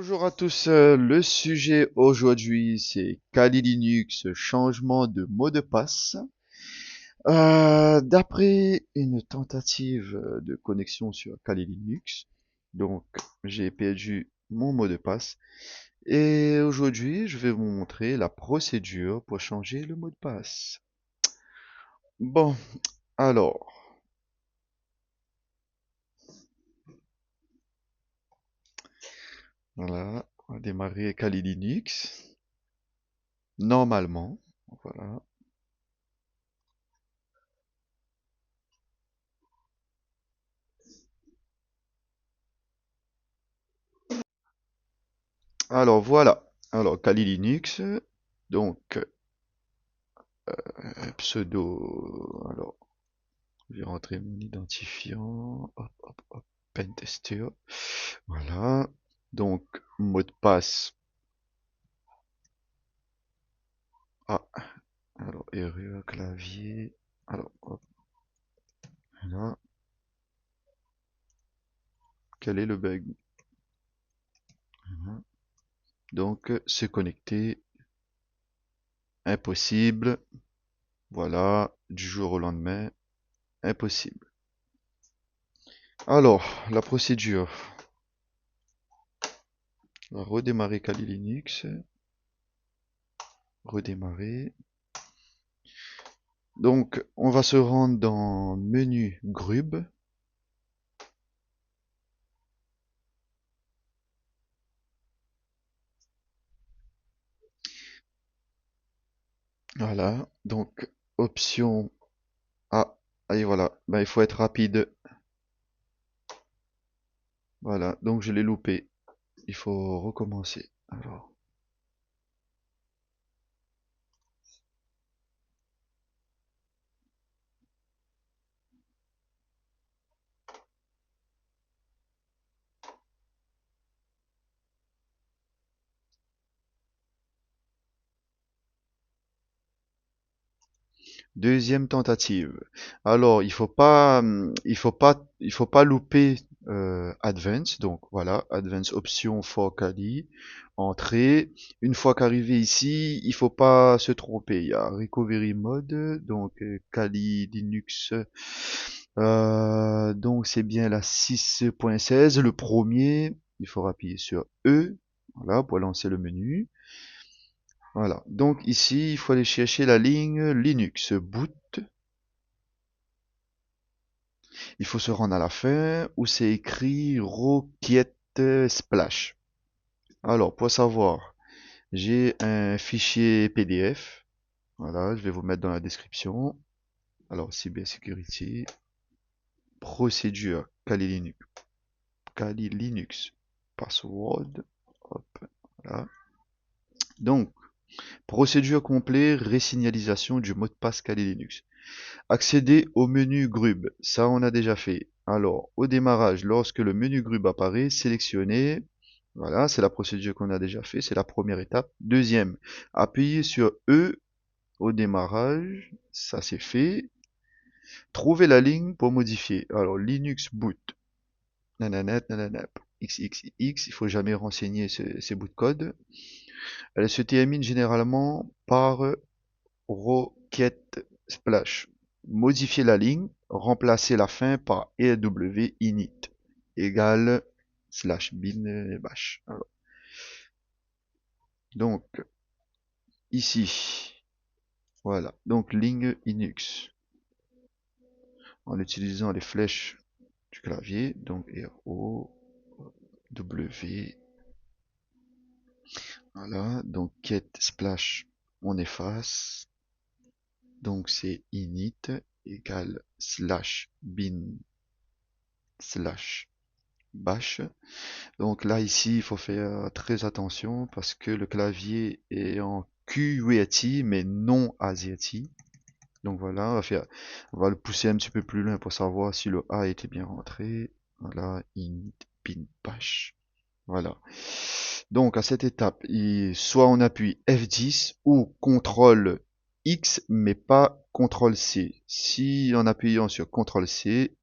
Bonjour à tous, le sujet aujourd'hui c'est Kali Linux, changement de mot de passe. D'après une tentative de connexion sur Kali Linux, donc j'ai perdu mon mot de passe et aujourd'hui je vais vous montrer la procédure pour changer le mot de passe. Bon, alors, voilà, on va démarrer Kali Linux, normalement, voilà. Alors voilà. Alors Kali Linux. Donc pseudo. Alors je vais rentrer mon identifiant. Hop, hop, hop. Pentester. Voilà. Donc mot de passe. Ah. Alors erreur clavier. Alors hop. Là. Quel est le bug? Voilà. Donc se connecter. Impossible. Voilà. Du jour au lendemain. Impossible. Alors la procédure. On va redémarrer Kali Linux. Redémarrer. Donc, on va se rendre dans menu Grub. Voilà. Donc, option. Ah, et voilà. Ben, il faut être rapide. Voilà. Donc, je l'ai loupé. Il faut recommencer. Alors. Deuxième tentative. Alors, il faut pas louper Advance. Donc voilà, Advance option for Kali, entrée. Une fois qu'arrivé ici, il faut pas se tromper. Il y a Recovery Mode, donc Kali Linux. Donc c'est bien la 6.16, le premier. Il faut appuyer sur E, voilà, pour lancer le menu. Voilà. Donc ici, il faut aller chercher la ligne Linux boot. Il faut se rendre à la fin où c'est écrit Rocket Splash. Alors, pour savoir, j'ai un fichier PDF. Voilà, je vais vous mettre dans la description. Alors, cybersécurité, procédure, Kali Linux, Kali Linux, password. Hop, voilà. Donc, procédure complète, resignalisation du mot de passe Kali Linux. Accéder au menu Grub, ça on a déjà fait. Alors, au démarrage, lorsque le menu Grub apparaît, sélectionnez. Voilà, c'est la procédure qu'on a déjà fait, c'est la première étape. Deuxième, appuyez sur E au démarrage, ça c'est fait. Trouvez la ligne pour modifier. Alors, Linux boot, nanana, nanana, XXX, il faut jamais renseigner ces bouts de code. Elle se termine généralement par Rocket Splash. Modifier la ligne, remplacer la fin par EW init égale slash bin bash. Alors, donc, ici, voilà. Donc, ligne Linux. En utilisant les flèches du clavier. Donc, RO, W. Voilà. Donc, get splash, on efface. Donc, c'est init égale slash bin slash bash. Donc là, ici, il faut faire très attention parce que le clavier est en QWERTY, mais non AZERTY. Donc voilà, on va le pousser un petit peu plus loin pour savoir si le A était bien rentré. Voilà, init, pin, bash. Voilà. Donc à cette étape, soit on appuie F10 ou CTRL X, mais pas CTRL C. Si en appuyant sur CTRL C,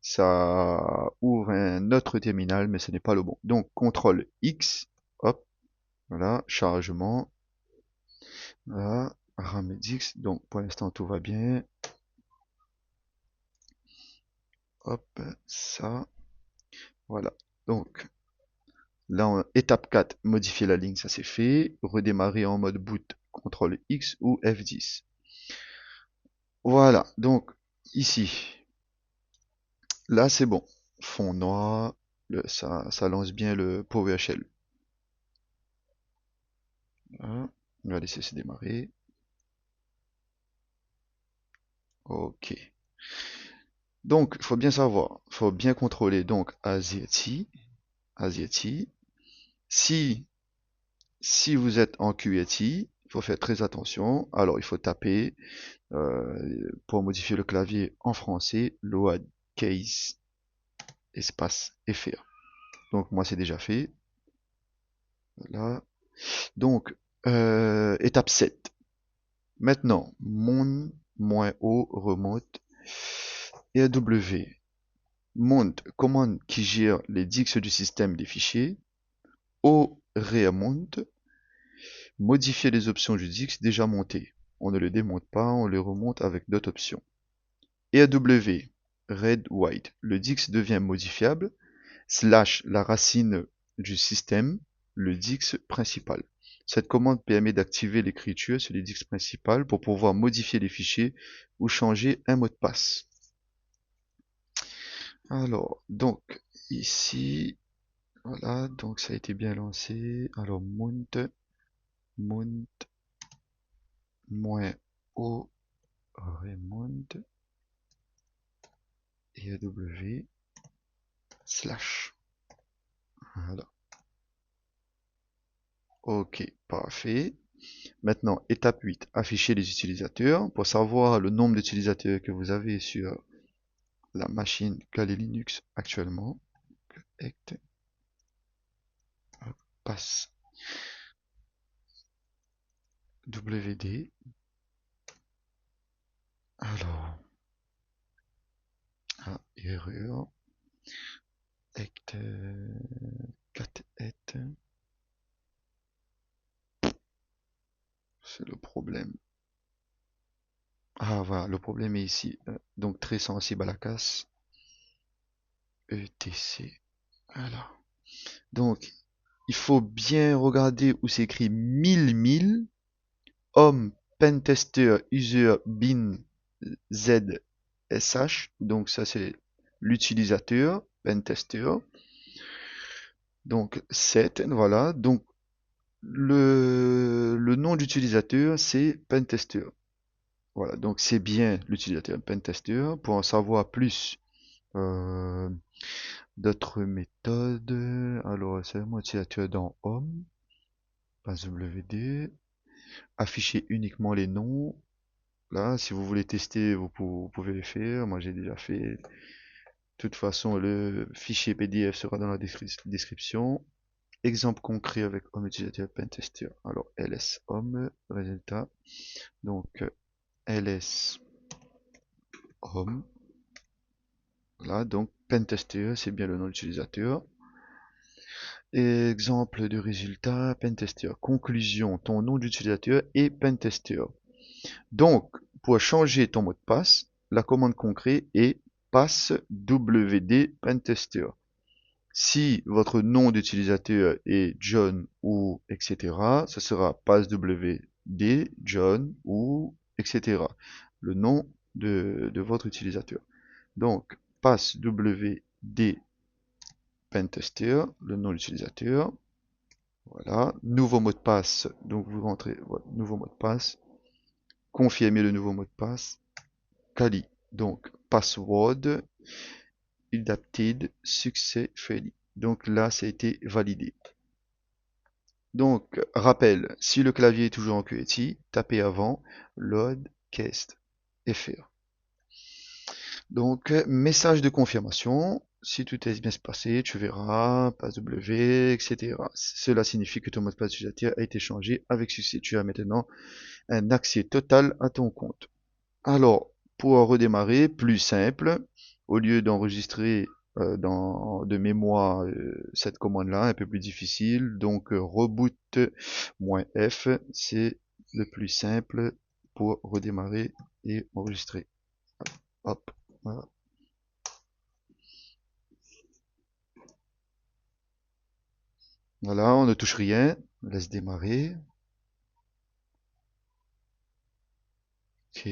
ça ouvre un autre terminal, mais ce n'est pas le bon. Donc, CTRL X Voilà, chargement. Voilà, Ramedix. Donc, pour l'instant, tout va bien. Hop, ça. Voilà. Donc, là, étape 4, modifier la ligne, ça c'est fait. Redémarrer en mode boot, CTRL X ou F10. Voilà, donc ici, là c'est bon. Fond noir, ça lance bien le PowerShell. Voilà. On va laisser se démarrer. Ok. Donc, il faut bien savoir, il faut bien contrôler donc AZT. Si vous êtes en QWERTY, il faut faire très attention. Alors, il faut taper pour modifier le clavier en français, lowercase espace FR. Donc, moi, c'est déjà fait. Voilà. Donc, étape 7. Maintenant, mon-o remonte et W. Mount, commande qui gère les dix du système des fichiers. O remount, modifier les options du Dix déjà montées. On ne le démonte pas, on le remonte avec d'autres options. Et W, red, white, le Dix devient modifiable, slash la racine du système, le Dix principal. Cette commande permet d'activer l'écriture sur les Dix principales pour pouvoir modifier les fichiers ou changer un mot de passe. Alors, donc, ici, voilà, donc ça a été bien lancé. Alors, mount, moins O, remount, et W, slash. Voilà. Ok, parfait. Maintenant, étape 8, afficher les utilisateurs. Pour savoir le nombre d'utilisateurs que vous avez sur la machine Kali Linux actuellement, ect, passe WD. Alors, erreur, ect, 4 et, c'est le problème. Ah voilà, le problème est ici. Donc très sensible à la casse. ETC. Voilà. Donc, il faut bien regarder où c'est écrit 1000 Home Pentester User Bin ZSH. Donc ça c'est l'utilisateur Pentester. Donc 7, voilà. Donc le nom d'utilisateur c'est Pentester. Voilà, donc c'est bien l'utilisateur Pentester. Pour en savoir plus, euh, d'autres méthodes. Alors c'est vraiment utilisateur dans Home, pas WD. Afficher uniquement les noms. Là, si vous voulez tester, vous pouvez le faire. Moi, j'ai déjà fait. De toute façon, le fichier PDF sera dans la description. Exemple concret avec Home Utilisateur Pentester. Alors, ls home, résultat. Donc, ls home. Voilà, donc Pentester, c'est bien le nom d'utilisateur. Exemple de résultat, Pentester. Conclusion, ton nom d'utilisateur est Pentester. Donc, pour changer ton mot de passe, la commande concrète est passwd pentester. Si votre nom d'utilisateur est John ou etc., ce sera passwd John ou etc. Le nom de votre utilisateur. Donc, passwd pentester, le nom de l'utilisateur. Voilà. Nouveau mot de passe. Donc, vous rentrez votre nouveau mot de passe. Confirmer le nouveau mot de passe. Kali. Donc, password adapted successfully. Donc là, ça a été validé. Donc, rappel, si le clavier est toujours en QWERTY, tapez avant load cast fr. Donc, message de confirmation. Si tout est bien passé, tu verras, passe W, etc. Cela signifie que ton mot de passe utilisateur a été changé avec succès. Tu as maintenant un accès total à ton compte. Alors, pour redémarrer, plus simple, au lieu d'enregistrer de mémoire cette commande-là, un peu plus difficile. Donc reboot-F, c'est le plus simple pour redémarrer et enregistrer. Hop, voilà. Voilà, on ne touche rien, on laisse démarrer. Ok.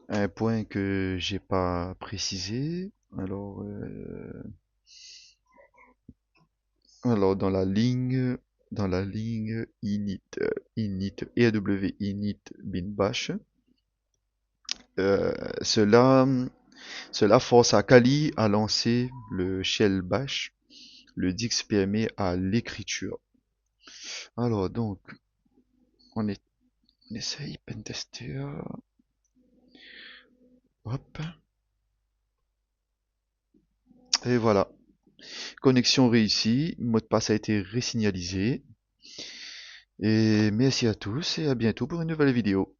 Un point que j'ai pas précisé. Alors dans la ligne init EAW init bin bash, euh, cela cela force à Kali à lancer le shell bash, le Dix permet à l'écriture. Alors donc on, est, on essaye pentester. Hop. Et voilà. Connexion réussie. Mot de passe a été resignalisé. Et merci à tous et à bientôt pour une nouvelle vidéo.